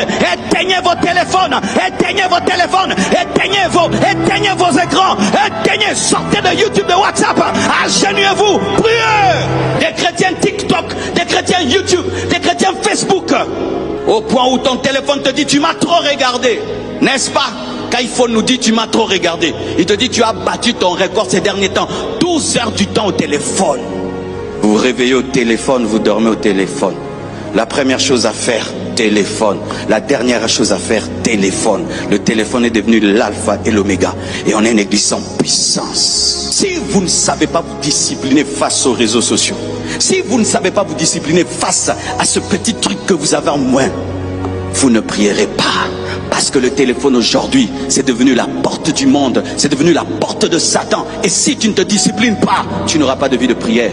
Éteignez vos téléphones, éteignez vos téléphones, éteignez vos écrans, éteignez, sortez de YouTube, de WhatsApp, agenouillez-vous, priez. Des chrétiens TikTok, des chrétiens YouTube, des chrétiens Facebook, au point où ton téléphone te dit tu m'as trop regardé, n'est-ce pas? Kaiphone nous dit tu m'as trop regardé. Il te dit tu as battu ton record ces derniers temps, 12 heures du temps au téléphone. Vous vous réveillez au téléphone, vous dormez au téléphone. La première chose à faire, téléphone. La dernière chose à faire, téléphone. Le téléphone est devenu l'alpha et l'oméga. Et on est une église sans puissance. Si vous ne savez pas vous discipliner face aux réseaux sociaux, si vous ne savez pas vous discipliner face à ce petit truc que vous avez en moins, vous ne prierez pas. Parce que le téléphone aujourd'hui, c'est devenu la porte du monde. C'est devenu la porte de Satan. Et si tu ne te disciplines pas, tu n'auras pas de vie de prière.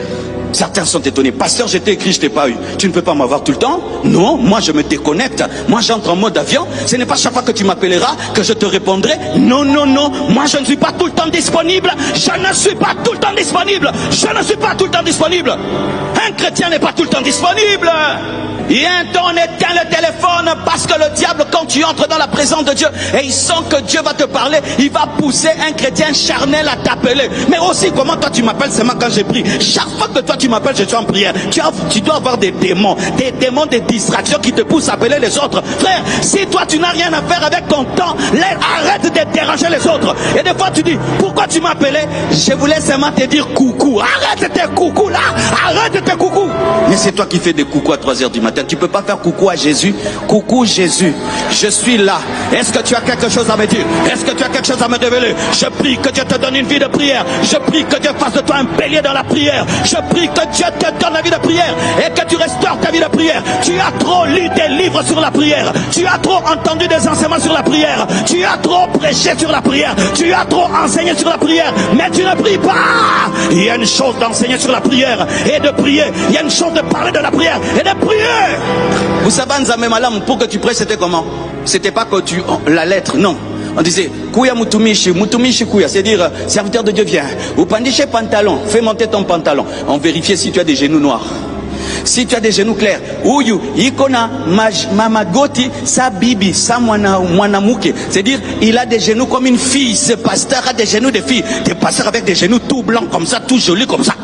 Certains sont étonnés. Pasteur, je t'ai écrit, je t'ai pas eu. Tu ne peux pas m'avoir tout le temps? Non, moi je me déconnecte. Moi j'entre en mode avion. Ce n'est pas chaque fois que tu m'appelleras que je te répondrai. Non, non, non. Moi je ne suis pas tout le temps disponible. Je ne suis pas tout le temps disponible. Je ne suis pas tout le temps disponible. Un chrétien n'est pas tout le temps disponible. Il y a un temps, on éteint le téléphone parce que le diable, quand tu entres dans la présence de Dieu et il sent que Dieu va te parler, il va pousser un chrétien charnel à t'appeler. Mais aussi, comment toi tu m'appelles seulement quand j'ai pris? Chaque fois que toi tu m'appelles, je suis en prière. Tu dois avoir des démons, des distractions qui te poussent à appeler les autres. Frère, si toi tu n'as rien à faire avec ton temps, arrête de déranger les autres. Et des fois tu dis, pourquoi tu m'appelais? Je voulais seulement te dire coucou. Arrête tes coucous là, arrête tes coucous. Mais c'est toi qui fais des coucous à 3 heures du matin. Tu ne peux pas faire coucou à Jésus. Coucou Jésus, je suis là. Est-ce que tu as quelque chose à me dire? Est-ce que tu as quelque chose à me révéler? Je prie que Dieu te donne une vie de prière. Je prie que Dieu fasse de toi un bélier dans la prière. Je prie que Dieu te donne la vie de prière et que tu restaures ta vie de prière. Tu as trop lu des livres sur la prière. Tu as trop entendu des enseignements sur la prière. Tu as trop prêché sur la prière. Tu as trop enseigné sur la prière. Mais tu ne pries pas. Il y a une chose d'enseigner sur la prière et de prier. Il y a une chose de parler de la prière et de prier. Vous savez, pour que tu pries, c'était comment? C'était pas que tu... la lettre, non. On disait, Kouya Mutumishi, Mutumishi Kouya, c'est-à-dire, serviteur de Dieu vient. Ou pandishe pantalon, fais monter ton pantalon. On vérifiait si tu as des genoux noirs. Si tu as des genoux clairs, Ouyu, Ikona, Mamagoti, sa bibi, sa mwanamuke. C'est-à-dire, il a des genoux comme une fille. Ce pasteur a des genoux de fille. Des pasteurs avec des genoux tout blancs comme ça, tout jolis comme ça.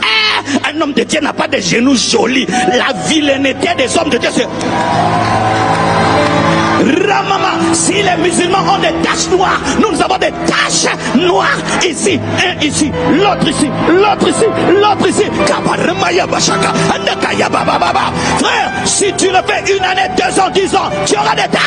Un homme de Dieu n'a pas des genoux jolis. La vilaineté des hommes de Dieu, c'est... Ramama, si les musulmans ont des taches noires, nous avons des taches noires ici, un ici, l'autre ici, l'autre ici, l'autre ici. Frère, si tu le fais 1 année, 2 ans, 10 ans, tu auras des taches.